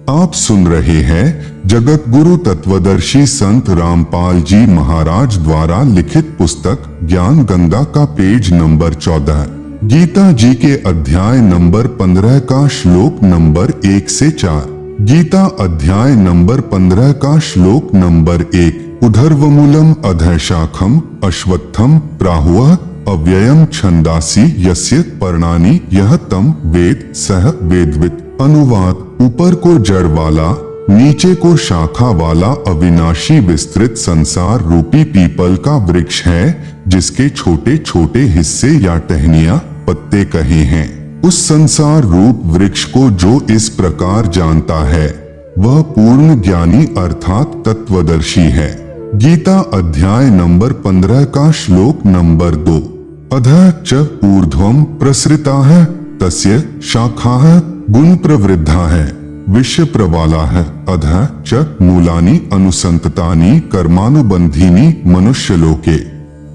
आप सुन रहे हैं जगत गुरु तत्वदर्शी संत रामपाल जी महाराज द्वारा लिखित पुस्तक ज्ञान गंगा का पेज नंबर 14, गीता जी के अध्याय नंबर 15 का श्लोक नंबर 1 से 4। गीता अध्याय नंबर 15 का श्लोक नंबर 1। उधर्वमूलम अधशाखम अश्वत्थम प्राहुः अव्ययम छंदासी यस्य पर्णानि यह तम वेद सह वेदवित्। अनुवाद। ऊपर को जड़ वाला, नीचे को शाखा वाला अविनाशी विस्तृत संसार रूपी पीपल का वृक्ष है, जिसके छोटे छोटे हिस्से या टहनियां पत्ते कहे हैं। उस संसार रूप वृक्ष को जो इस प्रकार जानता है वह पूर्ण ज्ञानी अर्थात तत्वदर्शी है। गीता अध्याय नंबर 15 का श्लोक नंबर 2। अधः च ऊर्ध्वं प्रसृताः तस्य शाखाः गुण प्रवृद्धा है विश्व प्रवाला है। अधः च मूलानि अनुसंततानि कर्मानुबंधीनि मनुष्यलोके।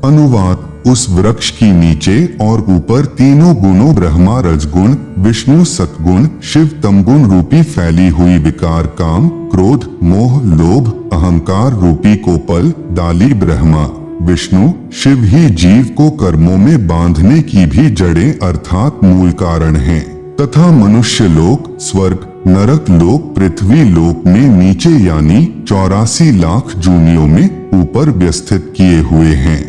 अनुवाद। उस वृक्ष की नीचे और ऊपर तीनों गुणों ब्रह्मा रजगुण, विष्णु सतगुण, शिव तमगुण रूपी फैली हुई विकार काम, क्रोध, मोह, लोभ, अहंकार रूपी कोपल डाली ब्रह्मा विष्णु शिव ही जीव को कर्मों में बांधने की भी जड़ें अर्थात मूल कारण हैं, तथा मनुष्य लोक, स्वर्ग, नरक लोक, पृथ्वी लोक में नीचे यानी 84 लाख जूनियों में ऊपर व्यवस्थित किए हुए हैं।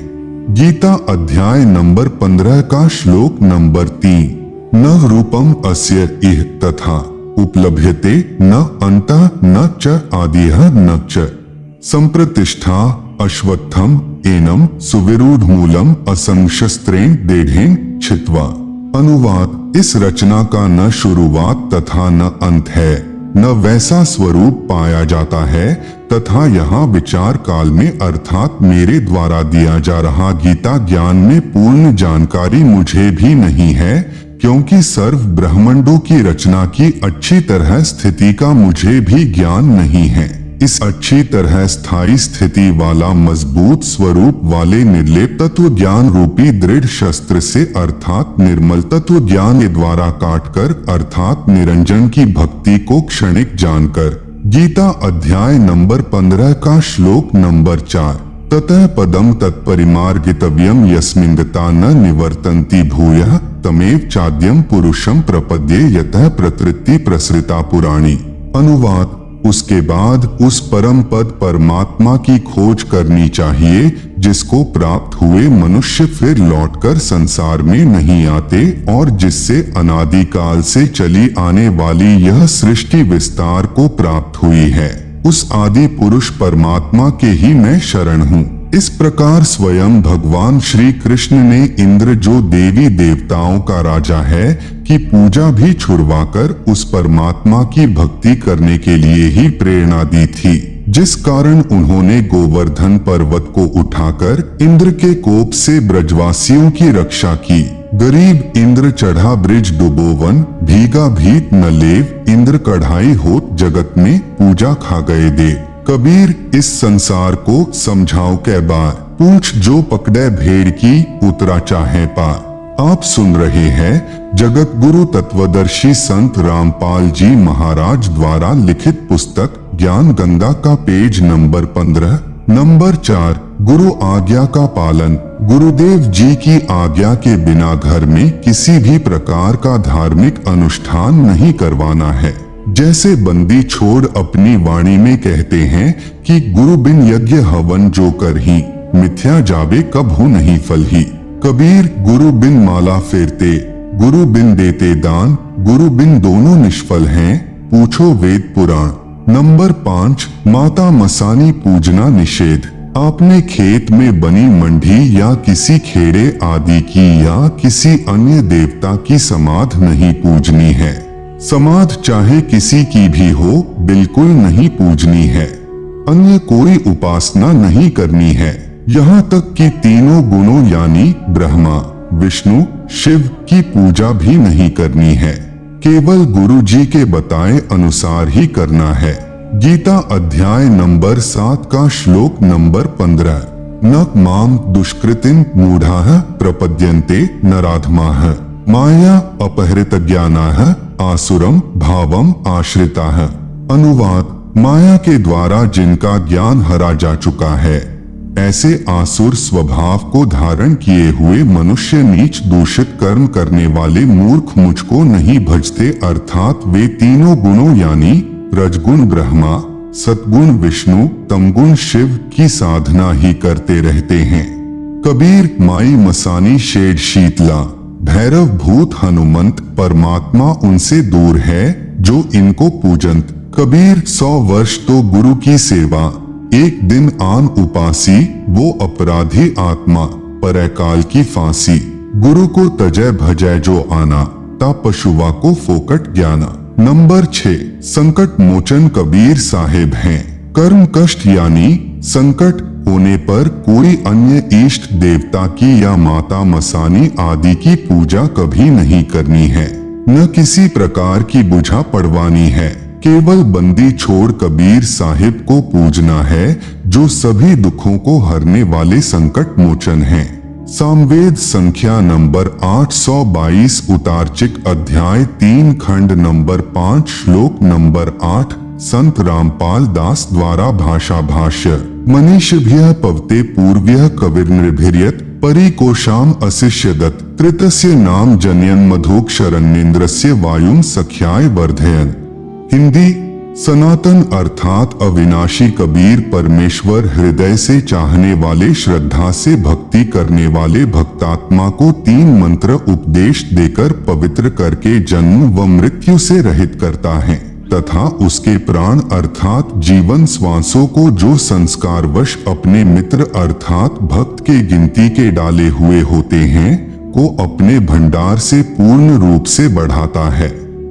गीता अध्याय नंबर 15 का श्लोक नंबर 3। न रूपम अस्य इह तथा उपलभ्यते न अंतः न च आदिह न च संप्रतिष्ठा अश्वत्थम एनम सुविरूढ़ मूलम असंशस्त्रेण देढ़ेन छित्वा। अनुवाद। इस रचना का न शुरुआत तथा न अंत है, न वैसा स्वरूप पाया जाता है, तथा यहाँ विचार काल में अर्थात मेरे द्वारा दिया जा रहा गीता ज्ञान में पूर्ण जानकारी मुझे भी नहीं है, क्योंकि सर्व ब्रह्मांडों की रचना की अच्छी तरह स्थिति का मुझे भी ज्ञान नहीं है। इस अच्छी तरह स्थायी स्थिति वाला मजबूत स्वरूप वाले निर्लेप तत्व ज्ञान रूपी दृढ़ शस्त्र से अर्थात निर्मल तत्व ज्ञान के द्वारा काटकर अर्थात निरंजन की भक्ति को क्षणिक जानकर। गीता अध्याय नंबर 15 का श्लोक नंबर 4। ततः पदम तत्परिमार्गितव्यम यस्मिंगता न निवर्तन्ति भूयः तमेव चाद्यम पुरुषम प्रपद्ये यतः प्रतृति प्रसृता पुराणी। अनुवाद। उसके बाद उस परम पद परमात्मा की खोज करनी चाहिए, जिसको प्राप्त हुए मनुष्य फिर लौटकर संसार में नहीं आते और जिससे अनादिकाल से चली आने वाली यह सृष्टि विस्तार को प्राप्त हुई है। उस आदि पुरुष परमात्मा के ही मैं शरण हूँ। इस प्रकार स्वयं भगवान श्री कृष्ण ने इंद्र जो देवी देवताओं का राजा है की पूजा भी छुड़वाकर उस परमात्मा की भक्ति करने के लिए ही प्रेरणा दी थी, जिस कारण उन्होंने गोवर्धन पर्वत को उठाकर इंद्र के कोप से ब्रजवासियों की रक्षा की। गरीब इंद्र चढ़ा ब्रिज डुबोवन, भीगा भीत न लेव, इंद्र कढ़ाई होत जगत में पूजा खा गए दे। कबीर इस संसार को समझाओ कै बार, पूछ जो पकड़े भेड़ की उतरा चाहे पार। आप सुन रहे हैं जगत गुरु तत्वदर्शी संत रामपाल जी महाराज द्वारा लिखित पुस्तक ज्ञान गंगा का पेज नंबर 15 नंबर 4। गुरु आज्ञा का पालन। गुरुदेव जी की आज्ञा के बिना घर में किसी भी प्रकार का धार्मिक अनुष्ठान नहीं करवाना है। जैसे बंदी छोड़ अपनी वाणी में कहते हैं कि गुरु बिन यज्ञ हवन जो कर ही, मिथ्या जावे कबहु नहीं फल ही। कबीर गुरु बिन माला फेरते, गुरु बिन देते दान, गुरु बिन दोनों निष्फल हैं, पूछो वेद पुराण। नंबर 5। माता मसानी पूजना निषेध। आपने खेत में बनी मंडी या किसी खेड़े आदि की या किसी अन्य देवता की समाध नहीं पूजनी है। समाध चाहे किसी की भी हो बिल्कुल नहीं पूजनी है। अन्य कोई उपासना नहीं करनी है। यहाँ तक कि तीनों गुणों यानी ब्रह्मा विष्णु शिव की पूजा भी नहीं करनी है। केवल गुरु जी के बताए अनुसार ही करना है। गीता अध्याय नंबर 7 का श्लोक नंबर 15। न माम दुष्कृतिं मूढ़ाः प्रपद्यन्ते नराधमाः माया अपहृत ज्ञानाः आसुरम भावम आश्रिताः। अनुवाद: माया के द्वारा जिनका ज्ञान हरा जा चुका है, ऐसे आसुर स्वभाव को धारण किए हुए मनुष्य नीच दूषित कर्म करने वाले मूर्ख मुझको नहीं भजते, अर्थात वे तीनों गुणों यानी रजगुण ब्रह्मा, सतगुण विष्णु, तमगुण शिव की साधना ही करते रहते हैं। कबीर माई मसानी शेड शीतला, भैरव भूत हनुमंत, परमात्मा उनसे दूर है जो इनको पूजंत। कबीर 100 वर्ष तो गुरु की सेवा, एक दिन आन उपासी, वो अपराधी आत्मा, परकाल की फांसी। गुरु को तजय भजय जो आना, ता पशुवा को फोकट ज्ञाना। नंबर 6, संकट मोचन कबीर साहेब हैं। कर्म कष्ट यानी संकट होने पर कोई अन्य इष्ट देवता की या माता मसानी आदि की पूजा कभी नहीं करनी है, न किसी प्रकार की बुझा पड़वानी है। केवल बंदी छोड़ कबीर साहिब को पूजना है, जो सभी दुखों को हरने वाले संकट मोचन हैं। सामवेद संख्या नंबर 822, उतारचिक अध्याय 3, खंड नंबर 5, श्लोक नंबर 8। संत रामपाल दास द्वारा भाषा भाष्य। मनीषिभ्यः पवते पूर्व्यः कविर्निर्भिर्यत् परिकोशाम अशिष्यदत्, कृतस्य नाम जनयन मधोक्षरण्येन्द्रस्य वायुं सख्याय वर्धयन्। हिंदी: सनातन अर्थात अविनाशी कबीर परमेश्वर हृदय से चाहने वाले, श्रद्धा से भक्ति करने वाले भक्तात्मा को 3 मंत्र उपदेश देकर पवित्र करके जन्म व मृत्यु से रहित करता है, तथा उसके प्राण अर्थात जीवन श्वासों को जो संस्कारवश अपने मित्र अर्थात भक्त के गिनती के डाले हुए होते हैं, को अपने भंडार से पूर्ण रूप से बढ़ाता है,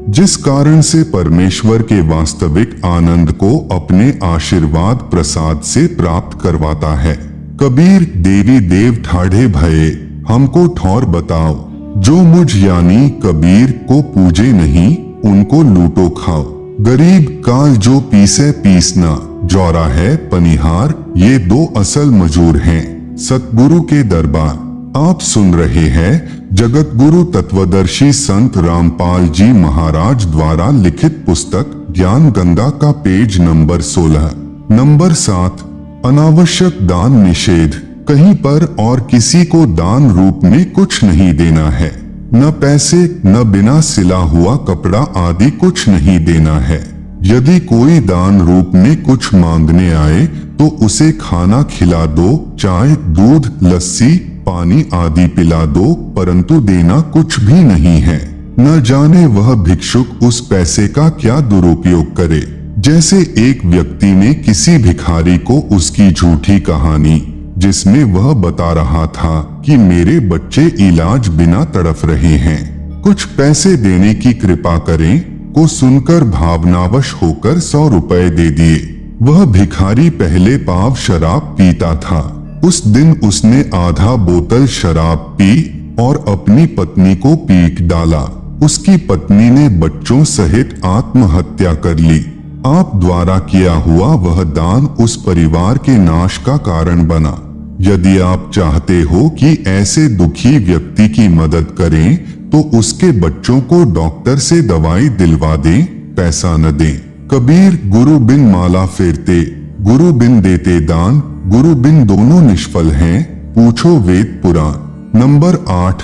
जिस कारण से परमेश्वर के वास्तविक आनंद को अपने आशीर्वाद प्रसाद से प्राप्त करवाता है। कबीर देवी देव ठाढ़े भये, हमको ठौर बताओ, जो मुझ यानी कबीर को पूजे नहीं, उनको लूटो खाओ। गरीब काल जो पीसे पीसना, जौरा है पनिहार, ये 2 असल मजूर हैं सतगुरु के दरबार। आप सुन रहे हैं जगत गुरु तत्वदर्शी संत रामपाल जी महाराज द्वारा लिखित पुस्तक ज्ञान गंगा का पेज नंबर 16। नंबर 7, अनावश्यक दान निषेध। कहीं पर और किसी को दान रूप में कुछ नहीं देना है, न पैसे, न बिना सिला हुआ कपड़ा आदि कुछ नहीं देना है। यदि कोई दान रूप में कुछ मांगने आए तो उसे खाना खिला दो, चाय, दूध, लस्सी, पानी आदि पिला दो, परंतु देना कुछ भी नहीं है। न जाने वह भिक्षुक उस पैसे का क्या दुरुपयोग करे। जैसे एक व्यक्ति ने किसी भिखारी को उसकी झूठी कहानी, जिसमें वह बता रहा था कि मेरे बच्चे इलाज बिना तड़फ रहे हैं, कुछ पैसे देने की कृपा करें, को सुनकर भावनावश होकर 100 रुपए दे दिए। वह भिखारी पहले पाव शराब पीता था। उस दिन उसने आधा बोतल शराब पी और अपनी पत्नी को पीट डाला। उसकी पत्नी ने बच्चों सहित आत्महत्या कर ली। आप द्वारा किया हुआ वह दान उस परिवार के नाश का कारण बना। यदि आप चाहते हो कि ऐसे दुखी व्यक्ति की मदद करें, तो उसके बच्चों को डॉक्टर से दवाई दिलवा दें, पैसा न दें। कबीर गुरु बिन माला फेरते, गुरु बिन देते दान, गुरु बिन दोनों निष्फल हैं, पूछो वेद पुराण। नंबर 8,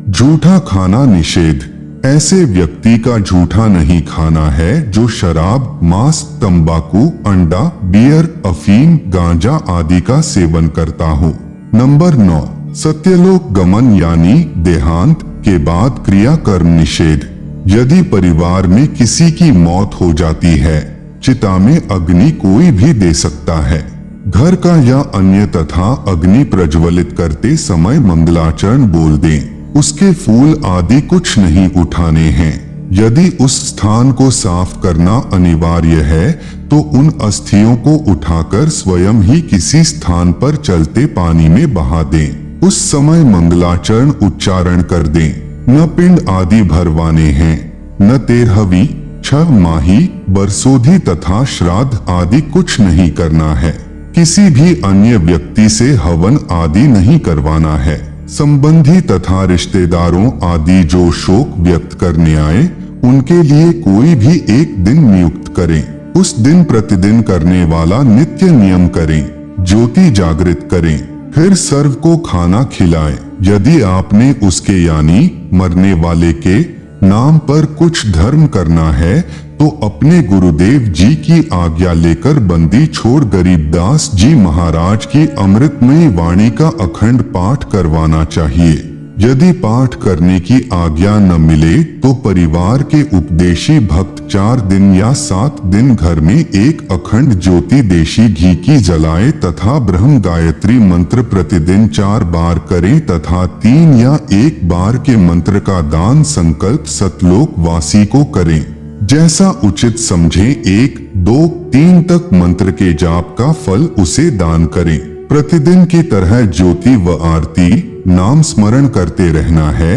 झूठा खाना निषेध। ऐसे व्यक्ति का झूठा नहीं खाना है जो शराब, मांस, तंबाकू, अंडा, बियर, अफीम, गांजा आदि का सेवन करता हो। नंबर 9, सत्यलोक गमन यानी देहांत के बाद क्रियाकर्म निषेध। यदि परिवार में किसी की मौत हो जाती है, चिता में अग्नि कोई भी दे सकता है। घर का या अन्य तथा अग्नि प्रज्वलित करते समय मंगलाचरण बोल दें। उसके फूल आदि कुछ नहीं उठाने हैं। यदि उस स्थान को साफ करना अनिवार्य है तो उन अस्थियों को उठाकर स्वयं ही किसी स्थान पर चलते पानी में बहा दें। उस समय मंगलाचरण उच्चारण कर दें। न पिंड आदि भरवाने हैं, न तेरहवीं, 6 माही, बरसोधी तथा श्राद्ध आदि कुछ नहीं करना है। किसी भी अन्य व्यक्ति से हवन आदि नहीं करवाना है। संबंधी तथा रिश्तेदारों आदि जो शोक व्यक्त करने आए, उनके लिए कोई भी एक दिन नियुक्त करें। उस दिन प्रतिदिन करने वाला नित्य नियम करें, ज्योति जागृत करें, फिर सर्व को खाना खिलाएं। यदि आपने उसके यानी मरने वाले के नाम पर कुछ धर्म करना है तो अपने गुरुदेव जी की आज्ञा लेकर बंदी छोड़ गरीबदास जी महाराज की अमृतमयी वाणी का अखंड पाठ करवाना चाहिए। यदि पाठ करने की आज्ञा न मिले तो परिवार के उपदेशी भक्त 4 दिन या 7 दिन घर में एक अखंड ज्योति देशी घी की जलाए तथा ब्रह्म गायत्री मंत्र प्रतिदिन 4 बार करें तथा 3 या 1 बार के मंत्र का दान संकल्प सतलोक वासी को करें। जैसा उचित समझे 1, 2, 3 तक मंत्र के जाप का फल उसे दान करें। प्रतिदिन की तरह ज्योति व आरती नाम स्मरण करते रहना है,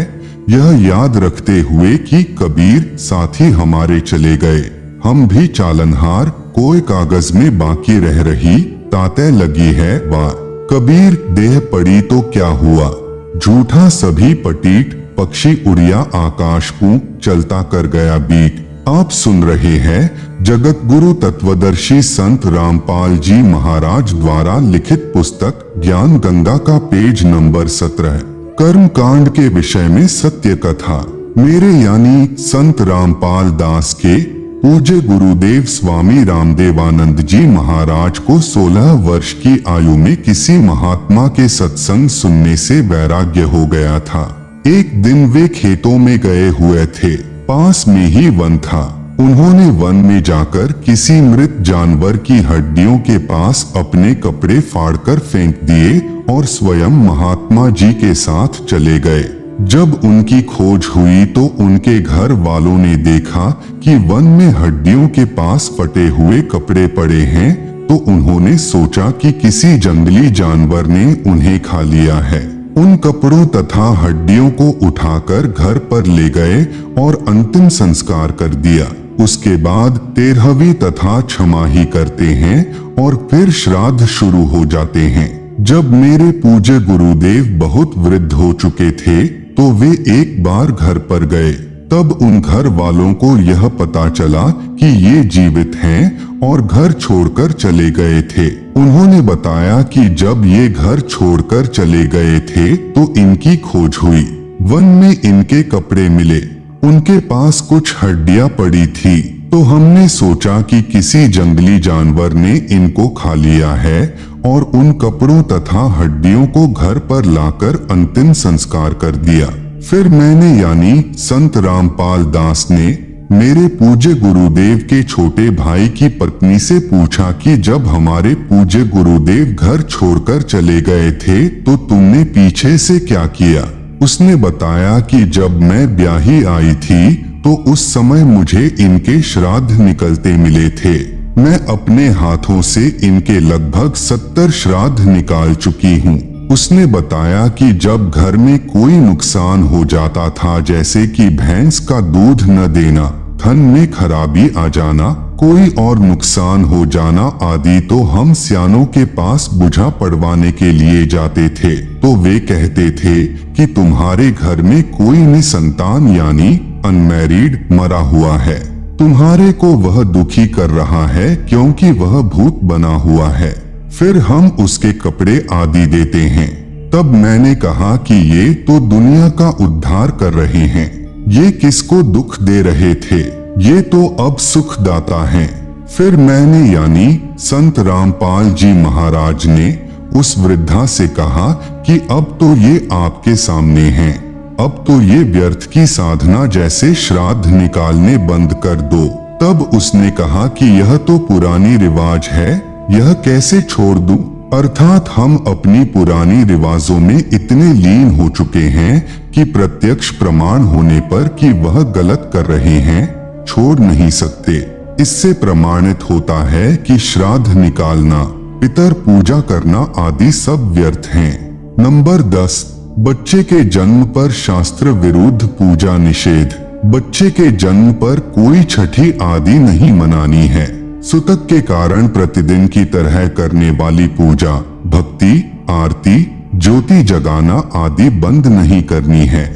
यह याद रखते हुए कि कबीर साथी हमारे चले गए, हम भी चालनहार, कोई कागज में बाकी रह रही ताते लगी है वाह। कबीर देह पड़ी तो क्या हुआ, झूठा सभी पटीट, पक्षी उड़िया आकाश को चलता कर गया बीट। आप सुन रहे हैं जगत गुरु तत्वदर्शी संत रामपाल जी महाराज द्वारा लिखित पुस्तक ज्ञान गंगा का पेज नंबर 17 कर्म कांड के विषय में सत्य कथा। मेरे यानी संत रामपाल दास के पूज्य गुरुदेव स्वामी रामदेवानंद जी महाराज को 16 वर्ष की आयु में किसी महात्मा के सत्संग सुनने से वैराग्य हो गया था। एक दिन वे खेतों में गए हुए थे, पास में ही वन था। उन्होंने वन में जाकर किसी मृत जानवर की हड्डियों के पास अपने कपड़े फाड़कर फेंक दिए और स्वयं महात्मा जी के साथ चले गए। जब उनकी खोज हुई तो उनके घर वालों ने देखा कि वन में हड्डियों के पास फटे हुए कपड़े पड़े हैं, तो उन्होंने सोचा कि किसी जंगली जानवर ने उन्हें खा लिया है। उन कपड़ों तथा हड्डियों को उठाकर घर पर ले गए और अंतिम संस्कार कर दिया। उसके बाद 13वीं तथा छमाही करते हैं और फिर श्राद्ध शुरू हो जाते हैं। जब मेरे पूज्य गुरुदेव बहुत वृद्ध हो चुके थे तो वे एक बार घर पर गए। तब उन घर वालों को यह पता चला कि ये जीवित हैं और घर छोड़कर चले गए थे। उन्होंने बताया कि जब ये घर छोड़कर चले गए थे तो इनकी खोज हुई। वन में इनके कपड़े मिले, उनके पास कुछ हड्डियां पड़ी थी, तो हमने सोचा कि किसी जंगली जानवर ने इनको खा लिया है और उन कपड़ों तथा हड्डियों को घर पर लाकर अंतिम संस्कार कर दिया। फिर मैंने यानी संत रामपाल दास ने मेरे पूज्य गुरुदेव के छोटे भाई की पत्नी से पूछा कि जब हमारे पूज्य गुरुदेव घर छोड़कर चले गए थे तो तुमने पीछे से क्या किया। उसने बताया कि जब मैं ब्याही आई थी तो उस समय मुझे इनके श्राद्ध निकलते मिले थे। मैं अपने हाथों से इनके लगभग 70 श्राद्ध निकाल चुकी हूँ। उसने बताया कि जब घर में कोई नुकसान हो जाता था, जैसे कि भैंस का दूध न देना, थन में खराबी आ जाना, कोई और नुकसान हो जाना आदि, तो हम सियानों के पास बुझा पड़वाने के लिए जाते थे। तो वे कहते थे कि तुम्हारे घर में कोई निसंतान यानी अनमैरिड मरा हुआ है, तुम्हारे को वह दुखी कर रहा है क्योंकि वह भूत बना हुआ है। फिर हम उसके कपड़े आदि देते हैं। तब मैंने कहा कि ये तो दुनिया का उद्धार कर रहे हैं, ये किसको दुख दे रहे थे, ये तो अब सुखदाता हैं। फिर मैंने यानी संत रामपाल जी महाराज ने उस वृद्धा से कहा कि अब तो ये आपके सामने हैं, अब तो ये व्यर्थ की साधना जैसे श्राद्ध निकालने बंद कर दो। तब उसने कहा कि यह तो पुरानी रिवाज है, यह कैसे छोड़ दूं? अर्थात हम अपनी पुरानी रिवाजों में इतने लीन हो चुके हैं कि प्रत्यक्ष प्रमाण होने पर कि वह गलत कर रहे हैं छोड़ नहीं सकते। इससे प्रमाणित होता है कि श्राद्ध निकालना, पितर पूजा करना आदि सब व्यर्थ हैं। नंबर 10, बच्चे के जन्म पर शास्त्र विरुद्ध पूजा निषेध। बच्चे के जन्म पर कोई छठी आदि नहीं मनानी है। सुतक के कारण प्रतिदिन की तरह करने वाली पूजा, भक्ति, आरती, ज्योति जगाना आदि बंद नहीं करनी है।